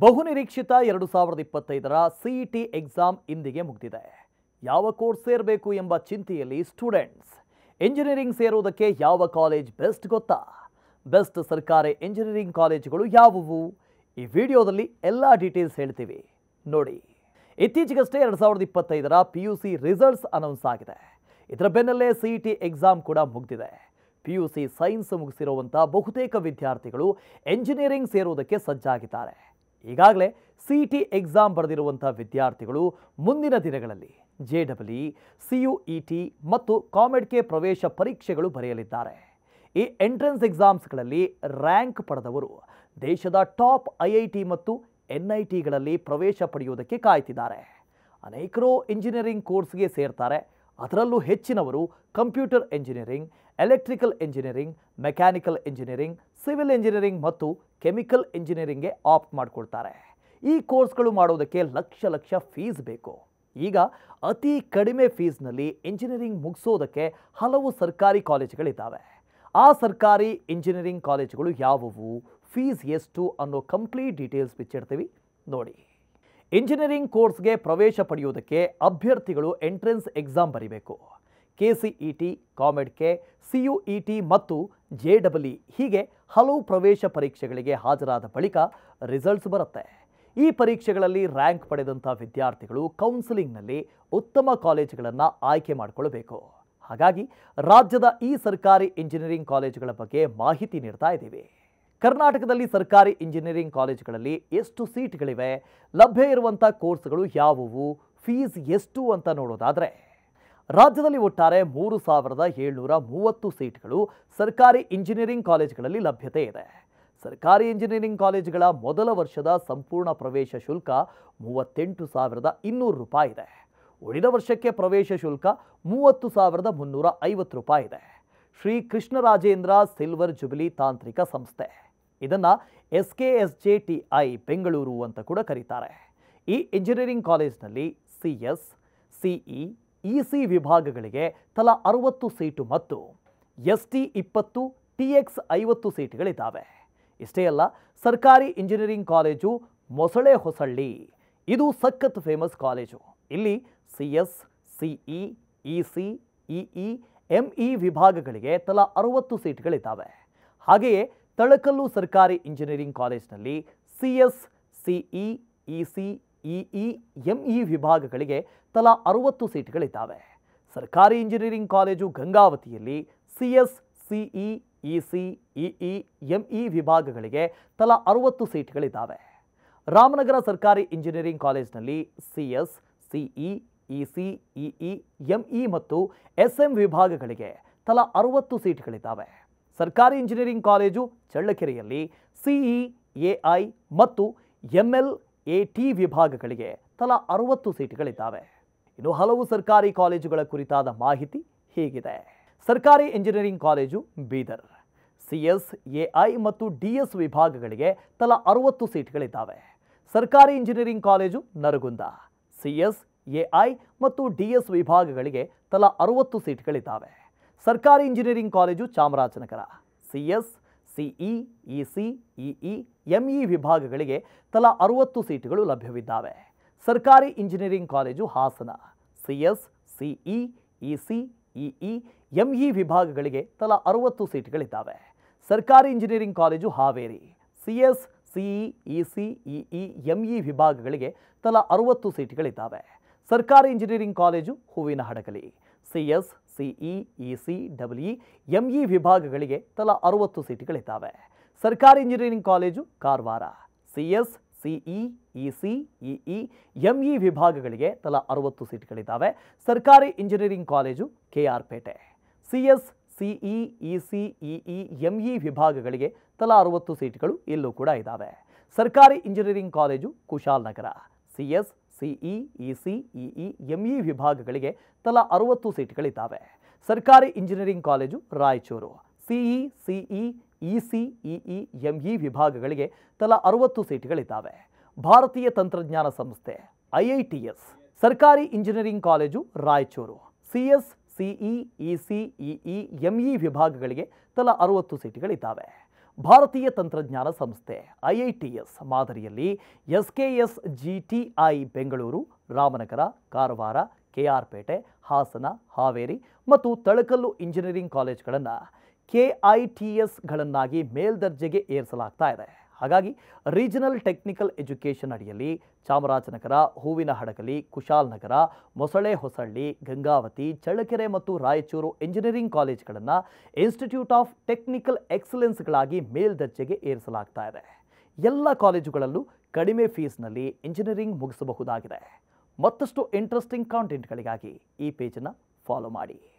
ಬಹುನಿರೀಕ್ಷಿತ 2025ರ CET exam ಇಂದಿಗೆ ಮುಗಿದಿದೆ. ಯಾವ ಕೋರ್ಸ್ ಸೇರಬೇಕು ಎಂಬ ಚಿಂತೆಯಲ್ಲಿ ಸ್ಟೂಡೆಂಟ್ಸ್. ಇಂಜಿನಿಯರಿಂಗ್ ಸೇರುವುದಕ್ಕೆ ಯಾವ ಕಾಲೇಜ್ ಬೆಸ್ಟ್ ಗೊತ್ತಾ? ಬೆಸ್ಟ್ ಸರ್ಕಾರಿ ಇಂಜಿನಿಯರಿಂಗ್ ಕಾಲೇಜುಗಳು ಯಾವುವು? ಈ ವಿಡಿಯೋದಲ್ಲಿ ಎಲ್ಲ ಡೀಟೇಲ್ಸ್ ಹೇಳ್ತೀವಿ ನೋಡಿ. ಇತ್ತೀಚೆಗಷ್ಟೇ 2025ರ PUC ರಿಸಲ್ಟ್ಸ್ ಅನೌನ್ಸ್ ಆಗಿದೆ. ಇದರ ಬೆನ್ನಲ್ಲೇ ಸಿಇಟಿ ಎಕ್ಸಾಮ್ ಕೂಡ ಮುಗಿದಿದೆ. PUC ಸೈನ್ಸ್ ಮುಗಿಸಿರುವಂಥ ಬಹುತೇಕ ವಿದ್ಯಾರ್ಥಿಗಳು ಎಂಜಿನಿಯರಿಂಗ್ ಸೇರುವುದಕ್ಕೆ ಸಜ್ಜಾಗಿದ್ದಾರೆ. ಈಗಾಗಲೇ ಸಿಇಟಿ ಎಕ್ಸಾಮ್ ಬರೆದಿರುವಂಥ ವಿದ್ಯಾರ್ಥಿಗಳು ಮುಂದಿನ ದಿನಗಳಲ್ಲಿ JEE, CUET ಮತ್ತು COMEDK ಪ್ರವೇಶ ಪರೀಕ್ಷೆಗಳು ಬರೆಯಲಿದ್ದಾರೆ. ಈ ಎಂಟ್ರೆನ್ಸ್ ಎಕ್ಸಾಮ್ಸ್ಗಳಲ್ಲಿ ರ್ಯಾಂಕ್ ಪಡೆದವರು ದೇಶದ ಟಾಪ್ IIT ಮತ್ತು NITಗಳಲ್ಲಿ ಪ್ರವೇಶ ಪಡೆಯುವುದಕ್ಕೆ ಕಾಯ್ತಿದ್ದಾರೆ. ಅನೇಕರು ಇಂಜಿನಿಯರಿಂಗ್ ಕೋರ್ಸ್ಗೆ ಸೇರ್ತಾರೆ. ಅದರಲ್ಲೂ ಹೆಚ್ಚಿನವರು computer engineering, electrical engineering, mechanical engineering, civil engineering ಮತ್ತು ಕೆಮಿಕಲ್ ಇಂಜಿನಿಯರಿಂಗ್ಗೆ ಆಪ್ಟ್ ಮಾಡಿಕೊಳ್ತಾರೆ. ಈ ಕೋರ್ಸ್ಗಳು ಮಾಡೋದಕ್ಕೆ ಲಕ್ಷ ಫೀಸ್ ಬೇಕು. ಈಗ ಅತಿ ಕಡಿಮೆ ಫೀಸ್ನಲ್ಲಿ ಇಂಜಿನಿಯರಿಂಗ್ ಮುಗಿಸೋದಕ್ಕೆ ಹಲವು ಸರ್ಕಾರಿ ಕಾಲೇಜುಗಳಿದ್ದಾವೆ. ಆ ಸರ್ಕಾರಿ ಇಂಜಿನಿಯರಿಂಗ್ ಕಾಲೇಜುಗಳು ಯಾವುವು, ಫೀಸ್ ಎಷ್ಟು ಅನ್ನೋ ಕಂಪ್ಲೀಟ್ ಡೀಟೇಲ್ಸ್ ಬಿಚ್ಚಿಡ್ತೀವಿ ನೋಡಿ. ಇಂಜಿನಿಯರಿಂಗ್ ಕೋರ್ಸ್ಗೆ ಪ್ರವೇಶ ಪಡೆಯುವುದಕ್ಕೆ ಅಭ್ಯರ್ಥಿಗಳು ಎಂಟ್ರೆನ್ಸ್ ಎಕ್ಸಾಮ್ ಬರೀಬೇಕು. KCET, COMEDK, CUET ಮತ್ತು JEE ಹೀಗೆ ಹಲವು ಪ್ರವೇಶ ಪರೀಕ್ಷೆಗಳಿಗೆ ಹಾಜರಾದ ಬಳಿಕ ರಿಸಲ್ಟ್ಸ್ ಬರುತ್ತೆ. ಈ ಪರೀಕ್ಷೆಗಳಲ್ಲಿ ರ್ಯಾಂಕ್ ಪಡೆದಂಥ ವಿದ್ಯಾರ್ಥಿಗಳು ಕೌನ್ಸಿಲಿಂಗ್ನಲ್ಲಿ ಉತ್ತಮ ಕಾಲೇಜುಗಳನ್ನು ಆಯ್ಕೆ ಮಾಡಿಕೊಳ್ಳಬೇಕು. ಹಾಗಾಗಿ ರಾಜ್ಯದ ಈ ಸರ್ಕಾರಿ ಇಂಜಿನಿಯರಿಂಗ್ ಕಾಲೇಜುಗಳ ಬಗ್ಗೆ ಮಾಹಿತಿ ನೀಡ್ತಾ ಇದ್ದೀವಿ. ಕರ್ನಾಟಕದಲ್ಲಿ ಸರ್ಕಾರಿ ಇಂಜಿನಿಯರಿಂಗ್ ಕಾಲೇಜುಗಳಲ್ಲಿ ಎಷ್ಟು ಸೀಟ್ಗಳಿವೆ, ಲಭ್ಯ ಇರುವಂಥ ಕೋರ್ಸ್ಗಳು ಯಾವುವು, ಫೀಸ್ ಎಷ್ಟು ಅಂತ ನೋಡೋದಾದರೆ ರಾಜ್ಯದಲ್ಲಿ ಒಟ್ಟಾರೆ 3730 ಸೀಟ್ಗಳು ಸರ್ಕಾರಿ ಇಂಜಿನಿಯರಿಂಗ್ ಕಾಲೇಜುಗಳಲ್ಲಿ ಲಭ್ಯತೆ ಇದೆ. ಸರ್ಕಾರಿ ಇಂಜಿನಿಯರಿಂಗ್ ಕಾಲೇಜುಗಳ ಮೊದಲ ವರ್ಷದ ಸಂಪೂರ್ಣ ಪ್ರವೇಶ ಶುಲ್ಕ 38,200 ರೂಪಾಯಿ ಇದೆ. ಉಳಿದ ವರ್ಷಕ್ಕೆ ಪ್ರವೇಶ ಶುಲ್ಕ 30,350 ರೂಪಾಯಿ ಇದೆ. ಶ್ರೀ ಕೃಷ್ಣರಾಜೇಂದ್ರ ಸಿಲ್ವರ್ ಜುಬಿಲಿ ತಾಂತ್ರಿಕ ಸಂಸ್ಥೆ, ಇದನ್ನು SKSJTI ಬೆಂಗಳೂರು ಅಂತ ಕೂಡ ಕರೀತಾರೆ. ಈ ಇಂಜಿನಿಯರಿಂಗ್ ಕಾಲೇಜಿನಲ್ಲಿ CS, CE, EC ವಿಭಾಗಗಳಿಗೆ ತಲಾ 60 ಸೀಟು ಮತ್ತು ST 20, TX 50 ಸೀಟ್ಗಳಿದ್ದಾವೆ. ಇಷ್ಟೇ ಅಲ್ಲ, ಸರ್ಕಾರಿ ಇಂಜಿನಿಯರಿಂಗ್ ಕಾಲೇಜು ಮೊಸಳೆ ಹೊಸಳ್ಳಿ ಇದು ಸಖತ್ ಫೇಮಸ್ ಕಾಲೇಜು. ಇಲ್ಲಿ CS, CE, EC, EE, ME ವಿಭಾಗಗಳಿಗೆ ತಲಾ 60 ಸೀಟ್ಗಳಿದ್ದಾವೆ. ಹಾಗೆಯೇ ತಳಕಲ್ಲು ಸರ್ಕಾರಿ ಇಂಜಿನಿಯರಿಂಗ್ ಕಾಲೇಜಿನಲ್ಲಿ CS, CE, EC, EE, ME ವಿಭಾಗಗಳಿಗೆ ತಲಾ 60 ಸೀಟ್ಗಳಿದ್ದಾವೆ. ಸರ್ಕಾರಿ ಇಂಜಿನಿಯರಿಂಗ್ ಕಾಲೇಜು ಗಂಗಾವತಿಯಲ್ಲಿ CS, CE, EC, EE, ME ವಿಭಾಗಗಳಿಗೆ ತಲಾ 60 ಸೀಟ್ಗಳಿದ್ದಾವೆ. ರಾಮನಗರ ಸರ್ಕಾರಿ ಇಂಜಿನಿಯರಿಂಗ್ ಕಾಲೇಜಿನಲ್ಲಿ CS, CE, EC, EE, ME ಮತ್ತು SM ವಿಭಾಗಗಳಿಗೆ ತಲಾ 60 ಸೀಟ್ಗಳಿದ್ದಾವೆ. ಸರ್ಕಾರಿ ಇಂಜಿನಿಯರಿಂಗ್ ಕಾಲೇಜು ಚಳ್ಳಕೆರೆಯಲ್ಲಿ CE, AI ಮತ್ತು ML-AT ವಿಭಾಗಗಳಿಗೆ ತಲಾ 60 ಸೀಟ್ಗಳಿದ್ದಾವೆ. ಇನ್ನು ಹಲವು ಸರ್ಕಾರಿ ಕಾಲೇಜುಗಳ ಕುರಿತಾದ ಮಾಹಿತಿ ಹೀಗಿದೆ. ಸರ್ಕಾರಿ engineering college Bidar, CS, AI ಮತ್ತು DS ವಿಭಾಗಗಳಿಗೆ ತಲಾ 60 ಸೀಟ್ಗಳಿದ್ದಾವೆ. ಸರ್ಕಾರಿ engineering college Naragund, CS, AI ಮತ್ತು DS ವಿಭಾಗಗಳಿಗೆ ತಲಾ 60 ಸೀಟ್ಗಳಿದ್ದಾವೆ. ಸರ್ಕಾರಿ engineering college Chamarajanagar, CS, CE, EC, EE, ME ವಿಭಾಗಗಳಿಗೆ ತಲಾ 60 ಸೀಟುಗಳು ಲಭ್ಯವಿದ್ದಾವೆ. ಸರ್ಕಾರಿ engineering college Hassan, CS, CE, EC, EE, ME ವಿಭಾಗಗಳಿಗೆ ತಲಾ 60 ಸೀಟ್ಗಳಿದ್ದಾವೆ. ಸರ್ಕಾರಿ engineering college Haveri, CS, CE, EC, EE, ME ವಿಭಾಗಗಳಿಗೆ ತಲಾ 60 ಸೀಟ್ಗಳಿದ್ದಾವೆ. ಸರ್ಕಾರಿ engineering college Hoovinahadagali, CS, CE, EC, EE, ME ವಿಭಾಗಗಳಿಗೆ ತಲಾ 60 ಸೀಟ್ಗಳಿದ್ದಾವೆ. ಸರ್ಕಾರಿ engineering college Karwar, CS, CE, EC, EE, ME ವಿಭಾಗಗಳಿಗೆ ತಲಾ 60 ಸೀಟ್ಗಳಿದ್ದಾವೆ. ಸರ್ಕಾರಿ ಇಂಜಿನಿಯರಿಂಗ್ ಕಾಲೇಜು KR ಪೇಟೆ, CS, CE, EC, EE, ME ವಿಭಾಗಗಳಿಗೆ ತಲಾ 60 ಸೀಟ್ಗಳು ಇಲ್ಲೂ ಕೂಡ ಇದ್ದಾವೆ. ಸರ್ಕಾರಿ engineering college Kushalnagar, CS, CE, EC, EE, ME ವಿಭಾಗಗಳಿಗೆ ತಲಾ 60 ಸೀಟ್ಗಳಿದ್ದಾವೆ. ಸರ್ಕಾರಿ engineering college Raichur, CE, CE, EC, EE, ME ವಿಭಾಗಗಳಿಗೆ ತಲಾ 60 ಸೀಟ್ಗಳಿದ್ದಾವೆ. ಭಾರತೀಯ ತಂತ್ರಜ್ಞಾನ ಸಂಸ್ಥೆ IITS ಸರ್ಕಾರಿ engineering college Raichur, CS, CE, EC, EE, ME ವಿಭಾಗಗಳಿಗೆ ತಲಾ 60 ಸೀಟ್ಗಳಿದ್ದಾವೆ. ಭಾರತೀಯ ತಂತ್ರಜ್ಞಾನ ಸಂಸ್ಥೆ IITS ಮಾದರಿಯಲ್ಲಿ SKSGTI ಬೆಂಗಳೂರು, ರಾಮನಗರ, ಕಾರವಾರ, KR ಪೇಟೆ, ಹಾಸನ, ಹಾವೇರಿ ಮತ್ತು ತಳಕಲ್ಲು ಇಂಜಿನಿಯರಿಂಗ್ ಕಾಲೇಜ್ಗಳನ್ನು KITSಗಳನ್ನಾಗಿ ಮೇಲ್ದರ್ಜೆಗೆ ಏರಿಸಲಾಗ್ತಾ ಇದೆ. ಹಾಗಾಗಿ ರೀಜನಲ್ ಟೆಕ್ನಿಕಲ್ ಎಜುಕೇಷನ್ ಅಡಿಯಲ್ಲಿ ಚಾಮರಾಜನಗರ, ಹೂವಿನಹಡಗಲಿ, ಕುಶಾಲನಗರ, ಮೊಸಳೆ ಹೊಸಳ್ಳಿ, ಗಂಗಾವತಿ, ಚಳ್ಳಕೆರೆ ಮತ್ತು ರಾಯಚೂರು ಇಂಜಿನಿಯರಿಂಗ್ ಕಾಲೇಜ್ಗಳನ್ನು ಇನ್ಸ್ಟಿಟ್ಯೂಟ್ ಆಫ್ ಟೆಕ್ನಿಕಲ್ ಎಕ್ಸಲೆನ್ಸ್ಗಳಾಗಿ ಮೇಲ್ದರ್ಜೆಗೆ ಏರಿಸಲಾಗ್ತಾ ಇದೆ. ಎಲ್ಲ ಕಾಲೇಜುಗಳಲ್ಲೂ ಕಡಿಮೆ ಫೀಸ್ನಲ್ಲಿ ಇಂಜಿನಿಯರಿಂಗ್ ಮುಗಿಸಬಹುದಾಗಿದೆ. ಮತ್ತಷ್ಟು ಇಂಟ್ರೆಸ್ಟಿಂಗ್ ಕಾಂಟೆಂಟ್ಗಳಿಗಾಗಿ ಈ ಪೇಜನ್ನು ಫಾಲೋ ಮಾಡಿ.